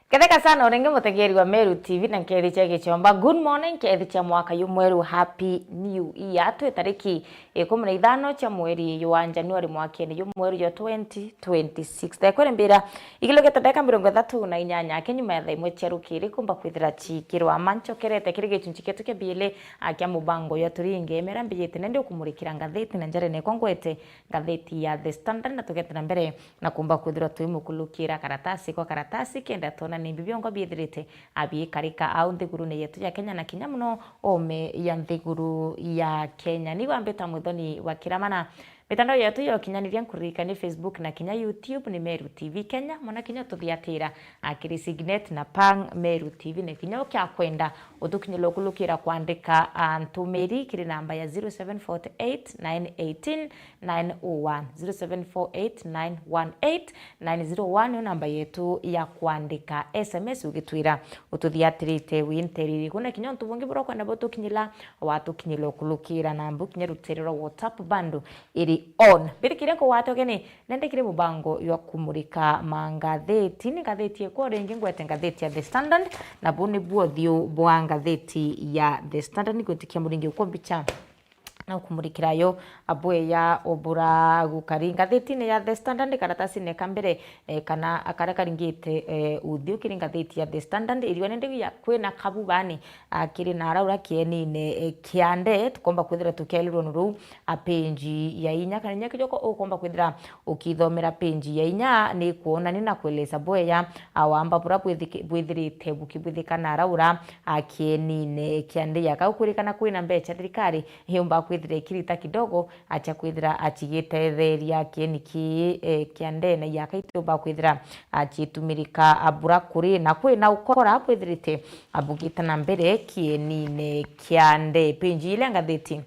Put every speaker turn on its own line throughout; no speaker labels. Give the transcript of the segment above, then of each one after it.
Katheka sana urenge mutegeri wa Meru TV na nkeri cha gichomba. Good morning kethi cha mwaka yu mweru, happy new year. Twe tariki 15 cha mweri wa Januari mwaka ni yu mweru ya 2026. Dakwere mbira igilogeta daka 38 kenyuma ya thaimwe cia rukiri kumba kwithira chikirwa mancho kerete kiri gichunchi ketu ke bile akya mubango ya turinge mera mbiyete nende ukumurikira ngatheti na njare ne kwangwete ngatheti ya The Standard na tugete na mbere na kumba kwithira tuimukulukira karatasi kwa karatasi kenda tona ni bibiongo biethirite abi karika au nthiguru ne yetu ya Kenya na kinya muno ome ya nthiguru ya Kenya ni wambeta muthoni wa kiramana mitandao yetu ya kinyaniria nkurika ni Facebook na kinya YouTube ni Meru TV Kenya mona kinya tuthiatira akiri Signet na Pang Meru TV ne kinya ukya kwenda utukinyilo kulukira kuandika antumeri kiri namba ya 0748918901 0748918901 namba yetu ya kuandika SMS ugitwira ututhiatirite winteriri kuna kinya ntubungi bro kwenda botukinyila watu kinyilo kulukira namba kinyaruterero WhatsApp bando iri on birikire ko wato gene nende kire mubango yo kumurika mangatheti ni gatheti ko rengi ngwete ngatheti ya The Standard na buni buothio bwa ngatheti ya The Standard ni gutikia muringi uko mbicha na kumurikirayo abwe ya obura gukari ngatheti ya The Standard karatasi ne kambere kana akara karingite uthio kiri ngatheti ya The Standard iriwa nende ya kwena kabubani kiri na araura kieni ne kiande tukomba kwithira tukelirwo nuru apenji ya inya kana nya kijoko ukomba kwithira ukithomera penji ya inya ni kuona ni na kweleza bwe ya awamba pura bwithirite bukibwithika na araura kieni ne kiande ya kaukurikana kwina mbecha thirikari hiumba kwithira kirita kidogo acha kwithira achigitetheria kieniki kiandene ya kaituba kwithira achitumirika abura kuri na kwina ukora kwithirite abugita na mbere kienine kiande penji ile ngatheti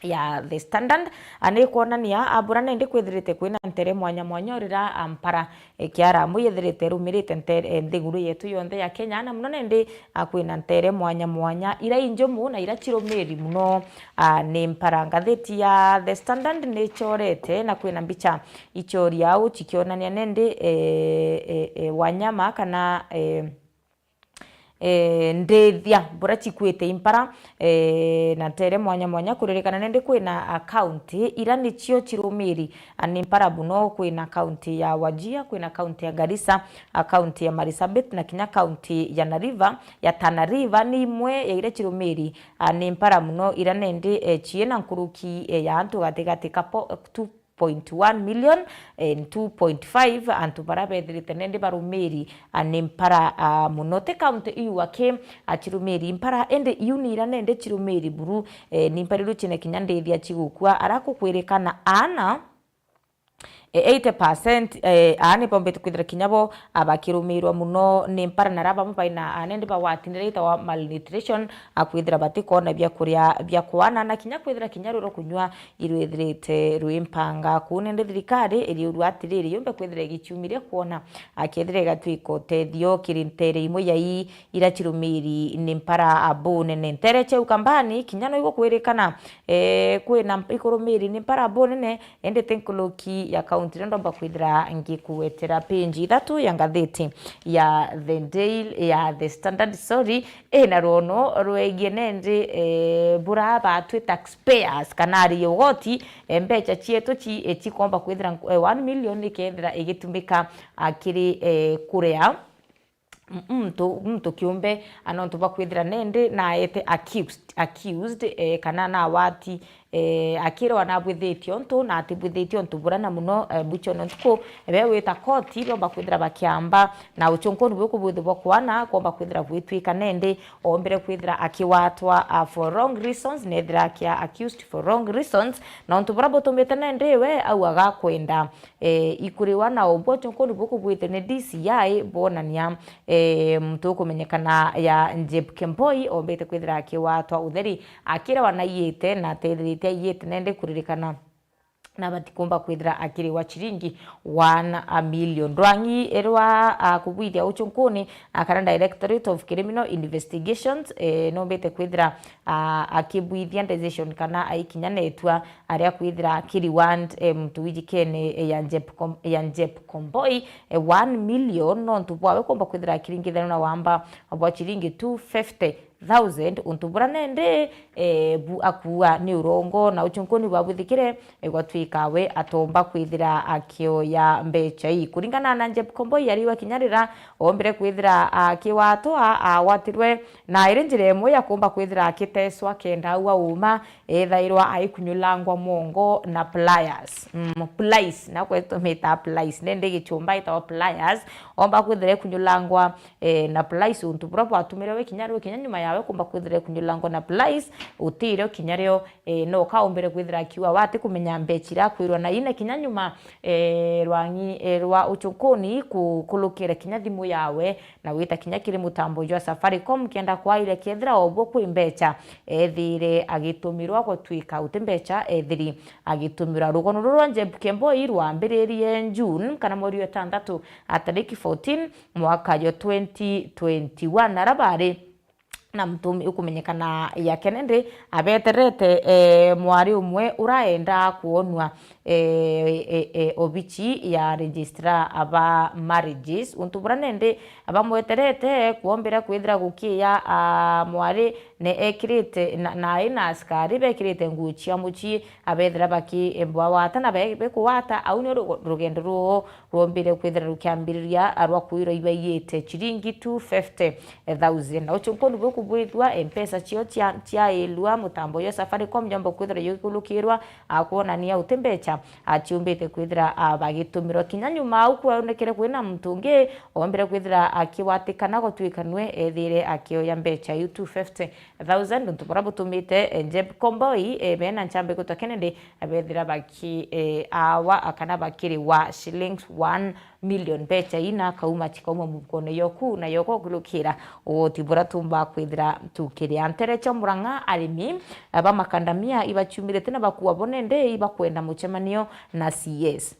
ya The Standard ane kuonania abura nende kwithirite kwina ntere mwanya mwanya urira ampara kiara muyethirite rumirite ntere nthiguru yetu yonthe ya Kenya na muno nende kwina ntere mwanya mwanya ira injomu na ira chiromeri muno ni mpara ngatheti ya The Standard ne chorete na kwina mbicha ichori au chikionania nende wanyama kana ndethia bura chikwete impara na tere mwanya mwanya kuririkana nende kwina account ira ni chio chirumiri ani impara buno kwina account ya Wajia kwina account ya Garissa account ya Marsabit na kinya account ya Tana River ni imwe ya ire chirumiri ani impara muno ira nende chiena nkuruki ya antu gatigati kapo 2.1 million and 2.5 antu barabethirite nende barumeri animpara munote count iwake achirumeri impara ende unira nende chirumeri buru nimpariru chine kinyandethia chigukua arakukwerekana ana 80% ani pombe tukwithira kinyabo abakirumirwa muno ni mpara naraba mubaina anende bawatinirita wa malnutrition akwithira batikona bya kuria bya kuana na kinya kwithira kinyaruro kunywa irwithirite rwimpanga kunende thirikari iri urwatiriri yombe kwithira gichumire kuona akethire gatwiko tethio kirintere imwe yai ira chirumiri ni mpara abone nentere che ukambani kinyano igo kwerekana kwina ikurumiri ni mpara abone ne ende tenkoloki ya ndomba kwithira ngikuwetera penji ithatu ya ngatheti ya The Standard na rono rwegie nende buraba twi taxpayers kanari yogoti mbecha chieto chikomba kwithira 1 million ikethira igitumika akiri kurea mtu kiumbe anontu bakwithira nende na ete accused kana na wati akira wanabwithitio ntu na atibwithitio ntu burana muno bucho ntuko ebe wita koti romba kwithira bakiamba na uchonkoni bwo kubwithwa kwana komba kwithira bwitwika nende ombere kwithira akiwatwa for wrong reasons nethira kia accused for wrong reasons na ntu burabo tumete nende we au agakwenda ikuriwa na obwo chonkoni bwo kubwithwa ne DCI bonania mtu kumenyekana ya Njeb Kemboi ombete kwithira akiwatwa utheri akira wanayete na tethirite yete nende kuririkana na batikumba kwithira akiri wa chiringi 1 million rwangi erwa kubwithia uchunkuni kana Directorate of Criminal Investigations no bete kwithira akibwithia decision kana aikinyanetwa aria kwithira akiri want mtuwiji kene ya Njep Komboi 1 million no ntubwawe kumba kwithira akiringithana na wamba bwa chiringi 250,000 untubura nende bu akuwa ni urongo na uchunkuni babwithikire gwatwikawe atomba kwithira akioya mbecha ii kuringana na Njep Komboi yariwa kinyarira ombere kwithira akiwatwa awatirwe na irinjire emwe ya kumba kwithira akiteswa kenda wa uma ethairwa aikunyulangwa mongo na pliers plies na kwetometa plies nende gichumba itawa pliers omba kwithira kunyulangwa na plies untubura bwatumire we kinyanyuma yawe kumba kwithira kunyulangwa na plies utiro kinyario no kaombere kwithira akiwa wati kumenya mbechira kwirwa na ine kinyanyuma rwangi rwa uchukuni kulukira kinyathimu yawe na wita kinyakiri mutambo jwa Safaricom kienda kwa ile kethira obwo kwimbecha ethire agitumirwa gutwika utimbecha ethiri agitumira rugono rwa Njep Komboi rwambiririe June kana mweri wa 6 atariki 14 mwaka wa 2021 arabari na mtumi ukumenyekana ya Kennedy abeterete mwari umwe uraenda kuonwa obichi ya registrar aba marriages untubura nende abamweterete kuombera kwithira gukia mwari ne ekirite na ina askari bekirite nguchi amuchi abethira baki embwa wata na bekuwata au ni rugendo ruo rombire kwithira rukiambiriria arwa kuiro ibayete chiringi 250,000 na uchunkoni kubwithwa mpesa chio tia elwa mutambo yo Safaricom jambo kwithira yukulukirwa akuonania utembecha achiumbite kwithira bagitumiro kinyanyuma au kuonekere kwina mtungi ombere kwithira akiwatikana gotwikanwe ethire akioya mbecha 250,000 ntubura butumite Njep Komboi bena nchambe kuto Kennedy abethira baki awa akana bakiri wa shillings 1 million becha ina kauma chikauma mukono yoku na yoko gulukira otibura tumba kwithira tukiri anterecha muranga arimi abamakandamia ibachumire tena bakuwa bonende ibakwenda muchemanio na CS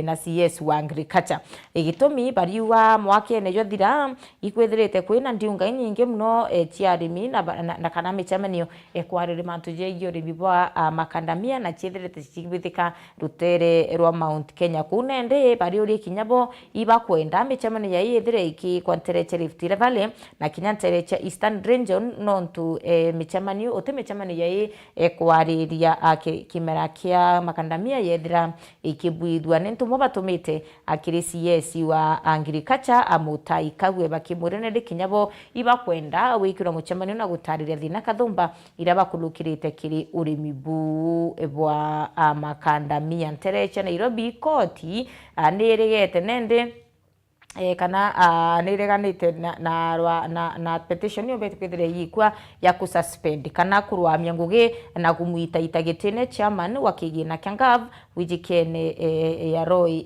na CS wa agriculture igitumi bariwa mwake nejo thira ikwethirite kwina ndiunga nyingi muno tiarimi na kana michemanio ekwarire mantuje igori bibwa makandamia na chithirite chibithika rutere rwa Mount Kenya kunende bariuri kinyabo ibakwenda michemanio ya ithire iki kwantereche Rift Valley na kinyantereche Eastern Region nontu michemanio otemechemanio ya ekwariria kimera kia makandamia yethira ikibwidwa nentumo batumite akiri CS wa agriculture amutai kagwe bakimurene de kinyabo ibakwenda wikiro muchemanio na gutarira thina kathumba irabakulukirite kiri urimibu ebwa makandamia ntereche Nairobi koti aniregete nende kana nireganite na petition yo bete kwithire yikwa ya kususpend kana kurwamya ngugi na kumuita itagitene chairman wa kigina kyangav wijikene ya Roy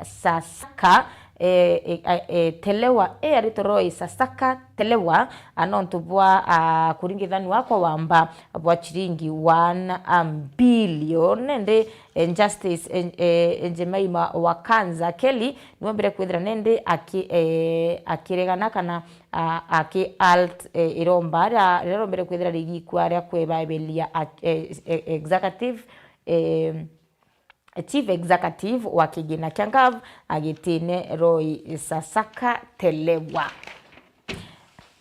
Sasaka telewa arito Roy Sasaka telewa anontubwa kuringithani wakwa wamba bwa chiringi 1 billion nende Justice Njemaima wa Kanza Kelly niwambire kwithira nende akiregana kana aki alt iromba irombere kwithira rigikwa ria kwebabelia executive Chief Executive wa kigina kyangav agitine Roy Sasaka telewa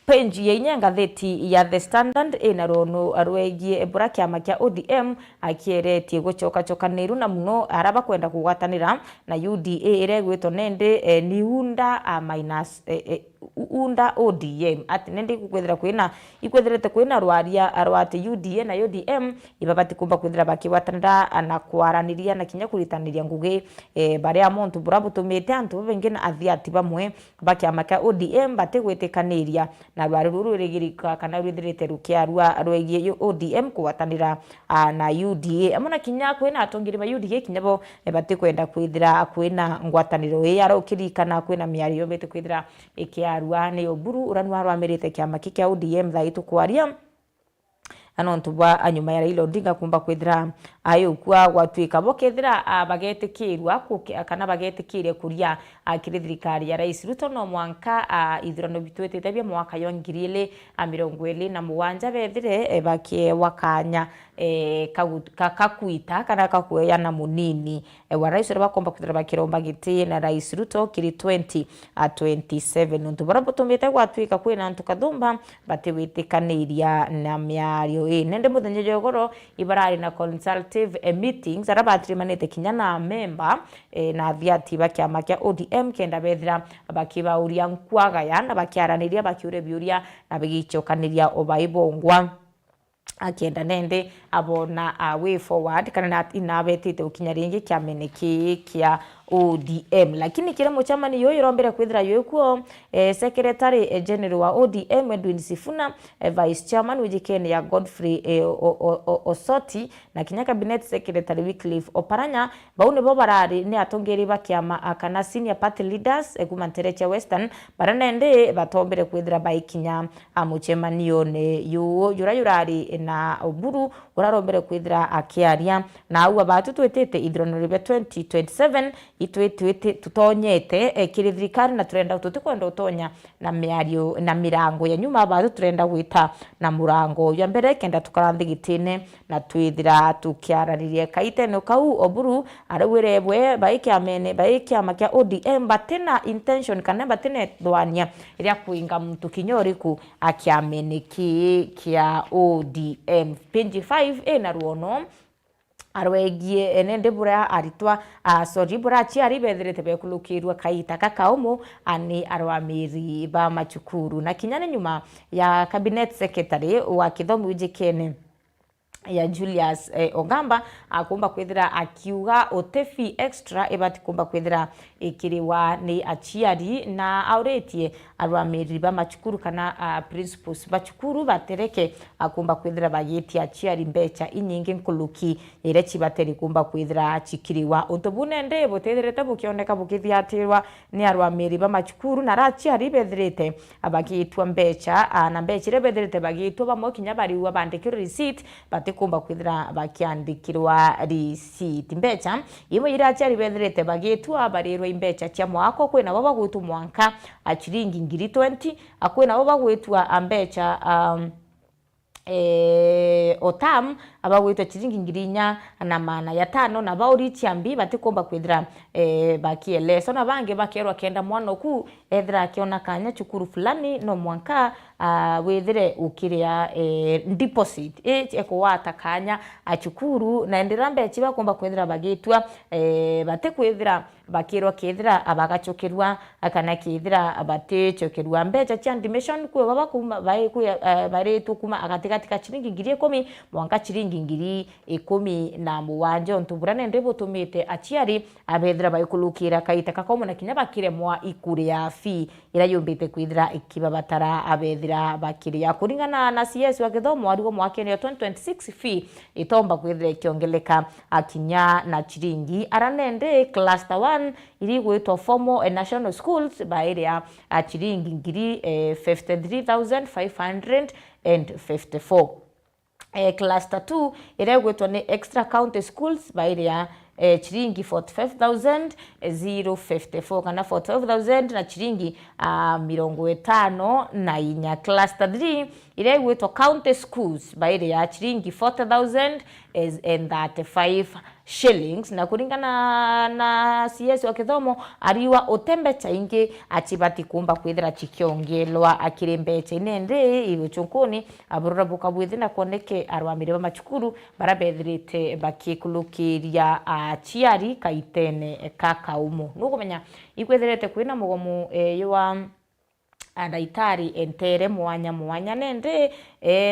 penji yenye ngatheti ya The Standard ina rono arwegie ebura kiama kia ODM akieretie gucoka-cokanĩru na muno araba kwenda kugwatanĩra na UDA iregwĩtwo nende niunda minus unda ODM ati nende kukwethera kwina ikwetherete kwina rwaria arwate UDA na ODM ibabati kumba kwethera bakiwatanira na kwaraniria na kinya kuritaniria ngugi baria montu burabutumite antu bengena athiati bamwe bakiama kia ODM bategwetekaniria na rwari ruru rigirika kana rwithirite rukiarua rwegie ODM kuwatanira na UDA amona kinya kwina atongiri ba UDA kinyabo batikwenda kwithira kwina ngwataniro yaro kirikana kwina miario bete kwithira ikiarua ni oburu uranwa rwamerite kiama kia ODM thaitu kwaria anontu bwa anyuma ya Raila Odinga kumba kwithira ayo kwa gwatuika bokethira bagetikirwa kana bagetikire kuria akiri thirikari ya Rais Ruto no mwanka ithurano bitwetete bya mwaka yo 2027 bethire bakie wakanya kakuita kana kakuya na munini wa Rais Ruto bakomba kwithira bakiromba giti na Rais Ruto kiri 2027 nontu barabotomete gwatuika kwina ntukathumba batiwitikaniria na miario nende muthenya jogoro ibarari na consultative meetings arabatirimanite kinya na member na thiati bakiama kia ODM kenda bethira bakibauria nkwagaya na bakiaraniria bakiure biuria na bigichokaniria obaibongwa akienda nende abona way forward kana inabetite ukinya ringi kia meneki kia ODM lakini kile muchamani yo irombera kwithira yo kuo secretary general wa ODM Edwin Sifuna vice chairman wijikene ya Godfrey Osoti na kinya cabinet secretary Wycliffe Oparanya baune bo barari ni atongeri bakiama kana senior party leaders kumanterecha Western baranende batombere kwithira baikinya amuchemani yone yurayurari na Oburu urarombere kwithira akiaria na au abatu twetete ithrono ribe 2027 itwetwete tutonyete kiri thirikari na turenda tutikwenda utonya na miario na mirango ya nyuma abatu turenda gwita na murango ya mbere kenda tukaranthigitine na twithira tukiararirie kaiteno kau Oburu arawirebwe baikia makia ODM batena intention kana batene thwania iria kuinga mtu kinyoriku akiameneki kia ODM page 5 na ruono arwegie enende bura aritwa bura chiari bethirete bekulukirwa kaita kakaumo ani arwamiri ba machukuru na kinyane nyuma ya cabinet secretary wa kithomo wijikene ya Julius Ogamba akumba kwithira akiuga otefi extra ebati kumba kwithira ikiriwa ni achiari na auretie arwamiri ba machukuru kana principals bachukuru batereke akumba kwithira bageti achiari mbecha inyingi nkuluki ire chibateri kumba kwithira chikiriwa utobune nde botethirete bukioneka bukithiatirwa ni arwamiri ba machukuru na rachiari bethirete abagitwa mbecha na mbecha ire bethirete bagitwa bamokinya bariwa bandikiro receipt kumba kwithira bakiandikirwa receipt mbecha imwe ira achiari bethirete bagitwa barirwa imbecha cia mwako kwina baba gwitu mwanka achiringi 20 akwina baba gwitwa mbecha otam abagwitwa chiringi 4 na maana ya 5 na bauri chiambi batikomba kwithira bakieleso na bange bakerwa kenda mwana ku ethira akiona kanya chukuru fulani no mwanka wethire ukiria deposit eko wata kanya achukuru na ndirambe chiba komba kwithira bagitwa batikwithira bakirwa kithira abagachokerwa akana kithira abatechokerwa mbecha cha dimension kwe baba kuma bare tukuma agatika chiringi 10 mwanka chiringi 10 na muwanje ontuburane ndebo tumite achiari abethira baikulukira kaita kakomo na kinya bakire mwa ikure ya fi ira yumbite kwithira ikiba batara abethira bakiria kuringana na CS wa githomo arigo mwakene 2026 fi itomba kwithira kiongeleka akinya na chiringi aranende cluster 1 iri gwitwa formal national schools bairia chiringi 53,554 cluster 2 iri gwitwa ni extra county schools bairia chiringi 45,054 kana 45,000 na chiringi 50 na inya cluster 3 ire gwitwa county schools baire ya chiringi 40,035 shillings na kuringana na CS wa kithomo ariwa otembe chaingi achibati kumba kwithira chikiongelwa akirembecha inende ibuchunkuni aburura bukabwithi na koneke arwamire ba machukuru barabethirite bakikulukiria chiari kaitene kakaumo nukumenya ikwethirete kwina mugomo yowa ndaitari entere mwanya nende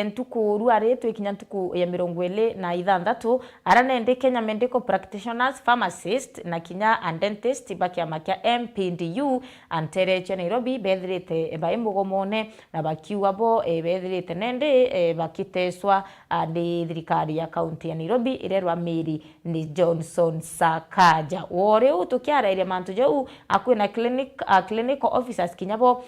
ntuku aretu ikinya ntuku ya 26 aranende Kenya Medical Practitioners Pharmacist na kinya and dentist bakia makia MPDU antere Nairobi bethirite bai mugomone na bakiwa bo bethirite nende bakiteswa ni thirikari ya county ya Nairobi irerwa Mary ni Johnson Sakaja ore utukiara ile mantu jau akwina clinical officers kinyabo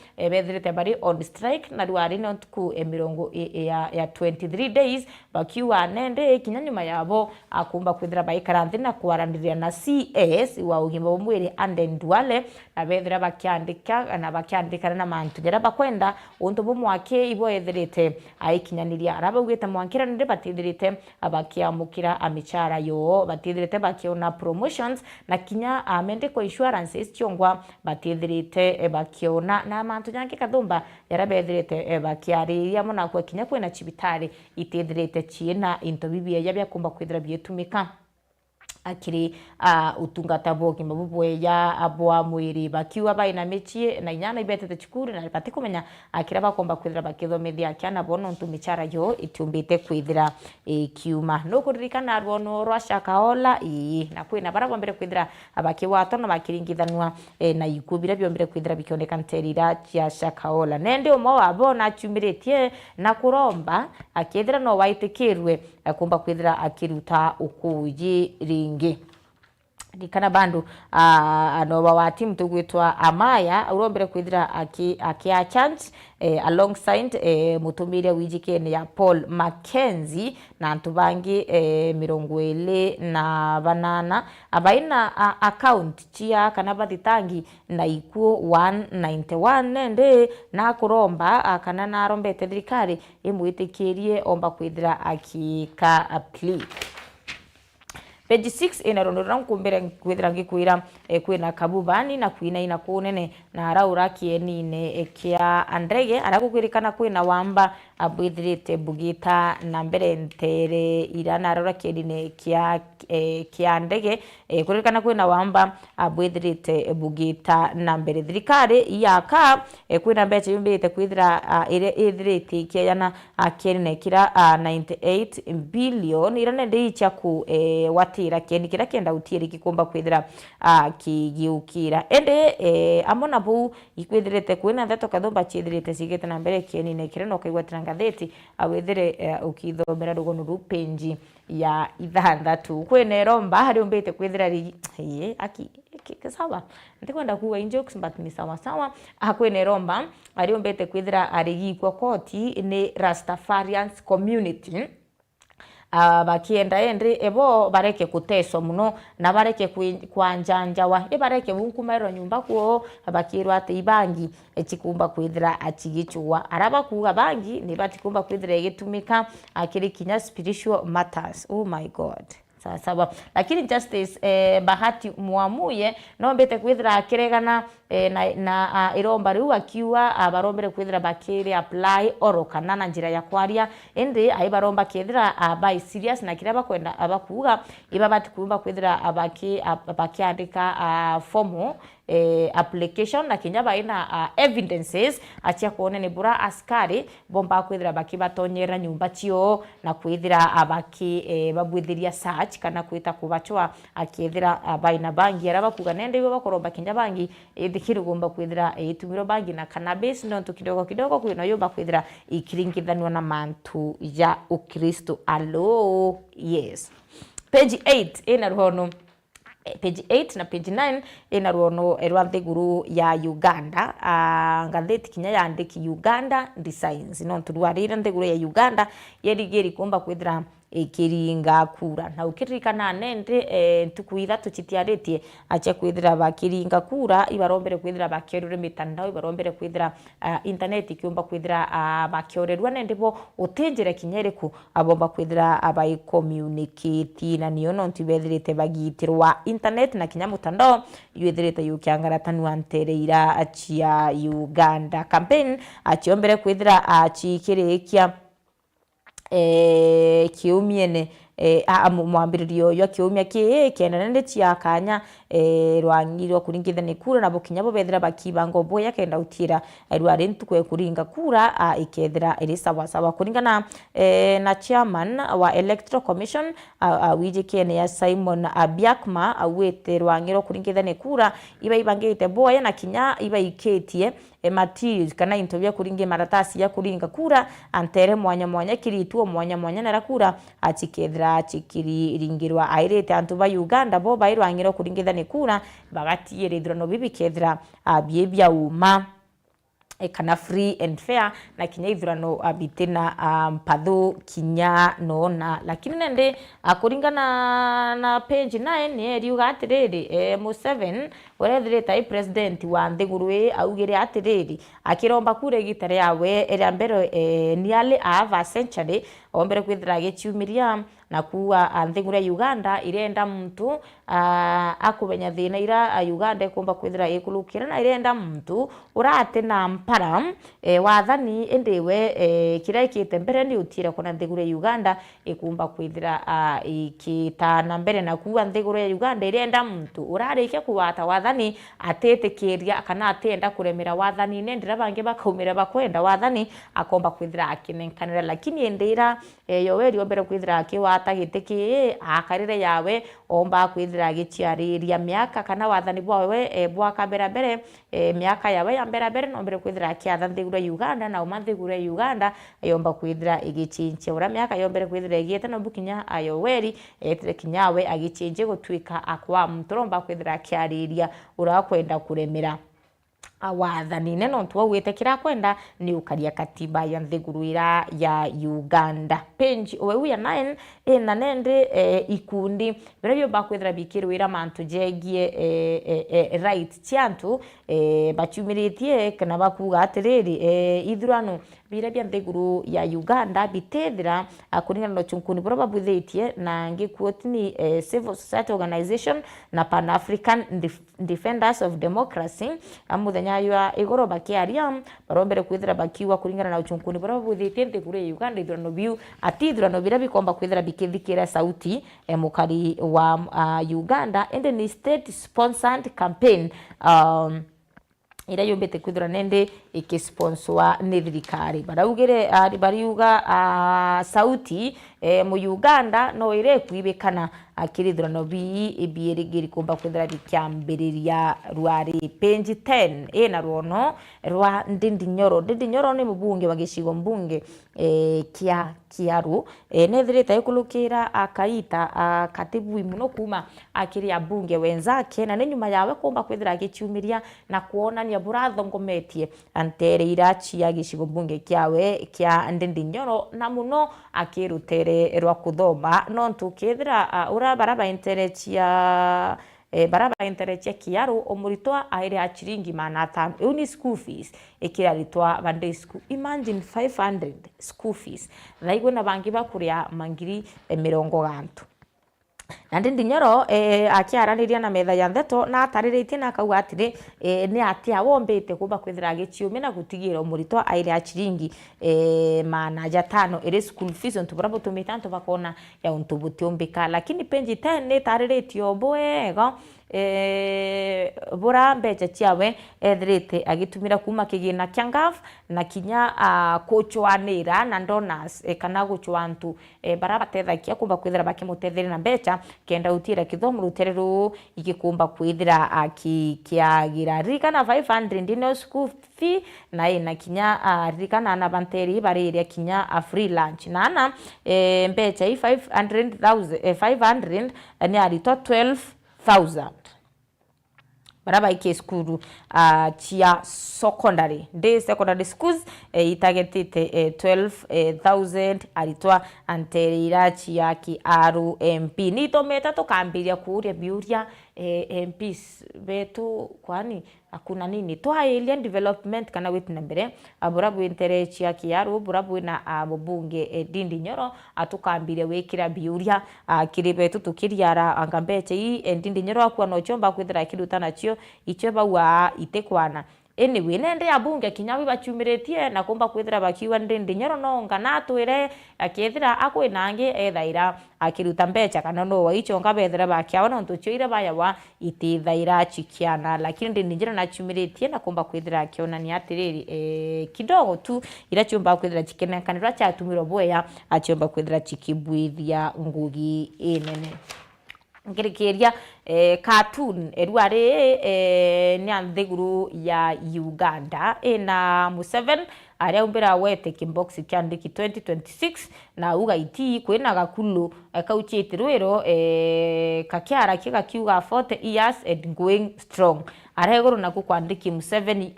bethirite bari on strike na rwari no ku emirongo ya 23 days bakiwa nende kinya nyuma yabo akumba kwithira baikaranthi na kwarandiria na CS wa ugima bumwiri ande ndwale na bethira bakiandika na mantu jara bakwenda untu bumwake ibo ethirite aikinyaniria arabugite mwankira nde batithirite abakiamukira amichara yo batithirite bakiona promotions na kinya amendeko insurances chiongwa batithirite bakiona na mantu nyange kathumba yarabethirite bakiariria mona kwa kinya kwina cibitari itithirite chiena into bibia yabya kumba kwithira bietumika akiri utungata boki mabubwe ya abwa mwiri bakiwa baina mechie na inyana ibetete chukuru na pati kumenya akira bakomba kwithira bakithomithia kiana bono ntumichara yo itumbite kwithira kiuma no kuririkana rwono rwa Shakahola na kwina bara bombere kwithira abakiwa tono bakiringithanwa na ikubira byombere kwithira bikioneka nterira cia Shakahola nende umwe wabo na chumiritie na kuromba akithira no waitikirwe akumba kwithira akiruta ukuji ringi dikana bandu anoba wa team tugwitwa Amaya urombere kwithira akia chance alongside mutumire wijikene ya Paul Mackenzie na antubangi 28 abaina account chia kana bathitangi na ikuo 191 nende na kuromba kana na rombete thirikari imwitikirie omba kwithira akika plea. Page 6 inarondora nkumbere kwithira ngikwira kwina kabubani na kwina ina kunene na araura kienine kia Andrege aragukwirikana kwina wamba abwithirite bugita na mbere ntere irana araura kienine kia Andrege kuririkana kwina wamba abwithirite bugita na mbere thirikari yaka kwina mbeche yumbite kwithira ithirite kiana kienine kira 98 billion irane ndicha ku watira kieni kira kenda utieri kikomba kwithira kigiukira ende amona bu ikwithirite kwina thato kathomba chithirite sigete na mbere kieni ne kira no kaigwatira ngatheti awithire ukithomera rugono rupenji ya ithandatu kwene romba hari umbite kwithira aki sawa ndikwenda kuwa jokes but ni sawa sawa akwene romba hari umbite kwithira arigi kwa koti ni Rastafarians community bakienda endri ebo bareke kuteso muno na bareke kwanjanjawa bareke bunkumairo nyumba kuo bakirwa ati ibangi echikumba kwithira achigichwa araba kuga bangi ni batikumba kwithira egitumika akiri kinya spiritual matters. Oh my God. Sawa lakini justice Bahati Mwamuye no mbete kwithira akiregana na iromba riu akiwa abarombere kwithira bakiri apply oro kana na njira ya kwaria ende aibaromba kithira by serious na kiraba kwenda abakuga iba batikumba kwithira abakiandika formu application na kinya baina evidences achia kuone ni bura askari bomba kwithira bakibatonyera nyumba chio na kwithira abaki babwithiria search kana kwita kubachwa akithira baina bangi araba kuga nende ibo bakoromba kinya bangi thikirugomba kwithira itumiro bangi na cannabis no kidogo kwino yomba kwithira ikiringithanwa na mantu ya Ukristo. Allo yes. Page 8 ina ruhono page 8 na page 9 ina ruono erwa thiguru ya Uganda ngatheti kinya yandiki Uganda Designs no turwarira thiguru ya Uganda yerigeri kumba kwithira ikiringa kura na ukiririkana nende tukuitha tuchitiaritie acha kwithira bakiringa kura ibarombere kwithira bakerure mitandao ibarombere kwithira internet ikiumba kwithira bakiorerwa nende bo utinjire kinyeriku abomba kwithira abai communicate na niyo no ntibethirite bagitirwa internet na kinya mutandao yuethirite yukiangaratanu antereira achia Uganda campaign achiombere kwithira achikirikia kiumiene mwambiririo yo kiumia kienda nende cia kanya rwangirwo kuringithania kura na bukinya bo bethira bakibango boya kenda utira rwari ntukwe kuringa kura ikethira iri sawa kuringana na chairman wa Electoral Commission wijikene ya Simon Abiakma awete rwangirwo kuringithania kura iba ibangite boya na kinya iba iketie materials kana interview kuringe maratasi ya kuringa kura antere mwanya kirituo mwanya na kura achikethira chikiri ringirwa airete antu ba Uganda bo bairwangiro kuringithania kura bagatiye ithurano bibi kethira biebia uma kana free and fair na kinya ithurano bitina mpathu kinya nona lakini nende kuringana na page 9 ni riuga atiriri Museveni urethirite president wa Nthiguru augire atiriri akiromba kure gitare yawe ira mbere nearly half a century ombere kwithira gichiumiria na kuwa Nthiguru ya Uganda irenda muntu akubenya thina ira Uganda kumba kwithira ikulukira na irenda muntu urate na mpara wathani indiwe kira ikite mbere ni utira kuna Nthiguru ya Uganda ikumba kwithira ikitana mbere na kuwa Nthiguru ya Uganda irenda muntu urarike kuwata wathani atetekiria kana atenda kuremera wathani nendira bange bakaumira bakwenda wathani akomba kwithira akinenkanira lakini endira Yoweri ombere kwithira akiwata gitiki akarire yawe omba kwithira gichiariria miaka kana wathani bwawe bwa kabera mbere miaka yawe ya mbere no mbere kwithira akiatha Nthiguru ya Uganda na Nthiguru ya Uganda yomba kwithira igichinche ura miaka yombere kwithira igiete no bukinya Yoweri etire kinyawe agichinje gutwika akwa mturomba kwithira akiariria ura kwenda kuremera wathani neno tuwete kira kwenda ni ukaria katiba ya Nthiguru ira ya Uganda page owe ya 9 na nende ikundi birabyo bakwethira bikiru ira mantu jegie right chiantu bachumiritie kana bakuga atiriri ithurano birabya Nthiguru ya Uganda bitethira kuringana no chunkuni bro babuthitie na ngikuoti ni civil society organization na Pan African Defenders of Democracy amuthenya ya igoro bakiaria barombere kwithira bakiwa kuringana na chunkuni bro babuthitie Nthiguru ya Uganda ithurano biu atithurano bira bikomba kwithira bikithikira sauti mukari wa Uganda and ni state sponsored campaign ira yombete kwithira nende ikisponsor ni thirikari baraugire bariuga sauti mu Uganda no ire kwibikana akirithurano biirigiri kumba kwithira bikiambiriria rwari page 10 na ruono rwa Ndindi Nyoro ni mubunge wa gicigo mbunge kia Kiaru nethirite ikulukira akaita katibu muno kuma akiria bunge wenzake na nyuma yawe kumba kwithira gichiumiria na kuonania burathongometie antere irachi ya gicigo mbunge kiawe kia Ndindi Nyoro na muno akirutere rwa kuthoma no ntukithira ura baraba internet ya Kiaru omuritwa aire achiringi manata uni school fees ikira ritwa Sunday school imagine 500 school fees thaigwe na bangi bakuria mangiri 70 na Ndindi Nyoro akiaraniria na metha ya Ntheto na atariritie na akauga atiri ni atia wombete kuba kwithira gichiumi na gutigira omuritwa aire achiringi manaja 5 ire school fees ontuburabo tumitanto bakona ya untubutiombika lakini page 10 ni tariritio bwego bura mbecha chiawe ethirite agitumira kuma kigina kia ngaf na kinya kuchwanira na donors kana guchwantu barabatethakia kumba kwithira bakimutethira na mbecha kenda utira kithomo rutereru igikumba kwithira akiagira rikana 500 ndino school fee na kinya rikana na banteri bariria kinya free lunch na mbecha 500 ni arito 12,000 baraba ike skuru chia secondary schools itagetite 12,000 aritwa anterira chia ki RMP nito meta tukambiria kuria biuria MPs betu kwani hakuna nini to alien development kana witina mbere aburabu interest ya Kiaru burabu na mubunge Ndindi Nyoro atukambiria wekira biuria kiri betu tukiriara angambeche hii Ndindi Nyoro akwa no chomba kwithira kiruta nacio icho bawa itekwana anyway nende abunge kinyawi bachumiritie na kumba kwithira bakiwa Ndindi Nyoro no ngana twire akethira akwinange ethaira akiruta mbecha kana no waicho ngabethira bakiawa no ntuchoire bayawa itithaira chikiana lakini Ndindi Nyoro na chumiritie na kumba kwithira akiona ni atiriri kidogo tu ira chumba kwithira chikenankanira cha tumiro boya achomba kwithira chikibwithia ngugi inene ngirikiria cartoon eruare ni Nthiguru ya Uganda na Museveni aria umbira wete kimbox kiandiki 2026 na uga iti kwina gakulu kauchite rwero kakiara kiga kiuga 40 years and going strong arego na kukwandiki Museveni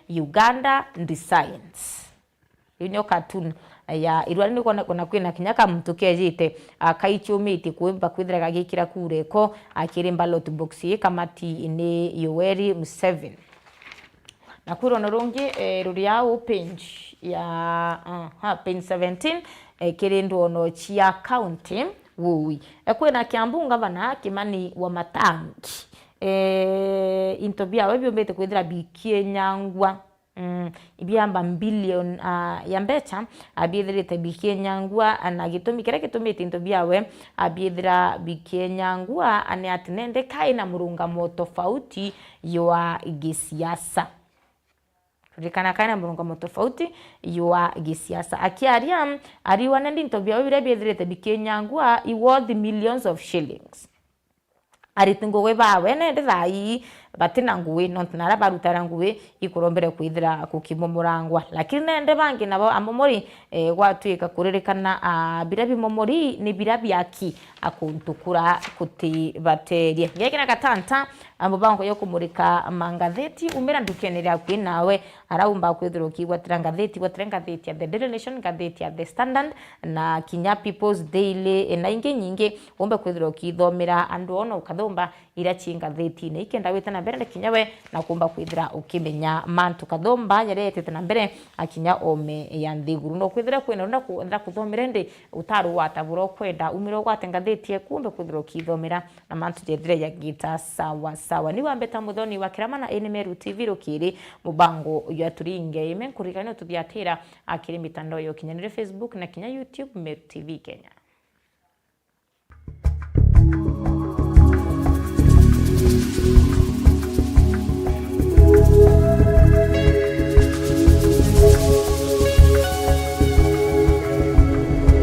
Uganda Designs inyo cartoon ya irwari ni kona kwina kinyaka mtu kejite akaichumiti kuimba kwithira gagikira kureko akiri ballot box kamati ni Yoweri Museveni na kuro no rungi ruri ya page ya page 17 kirindo no chia county wui kwina Kiambu ngavana Kimani wa Matangi intobia webyo mbete kwithira bikie nyangwa ibiamba billion ya mbecha abiethirite bikie nyangwa na gitumi kire gitumite intobia we abiethira bikie nyangwa ane atinende kaina murungamo tofauti yoa gisiasa rikana kaina murungamo tofauti yoa gisiasa akiaria ariwana ndintobia we abiethirite bikie nyangwa I worth millions of shillings aritungo we bawe nende thai batina nguwe nontinara barutara nguwe ikurombere kwithira kukimomorangwa lakini nende bangi nabo amomori gwatwika kuririkana birabi momori ni birabi aki akuntukura kuti baterie ngekina katanta abo bango yo kumurika mangatheti umira ndukenera kwi nawe araumba kwithira kigwatira ngatheti ya The Daily Nation ngatheti ya The Standard na Kinya People's Daily na ingi nyingi umbe kwithira kithomera andu ono ukathomba ira chingatheti ne ikenda wetana mbere kinyawe na kumba kwithira ukimenya mantu kathomba yarete na mbere akinya ome ya nthiguru no kwithira kwina nda kuthomera ndi utaru wataburo kwenda umiro gwate ngatheti kumbe kwithira kithomera na mantu jethire ya gita sawa ni wambeta muthoni wa Kiramana Meru TV rukiri mubango ya turinge imenkurikana tuthiatira akiri mitandao yo kinyanire Facebook na kinya YouTube Meru TV Kenya.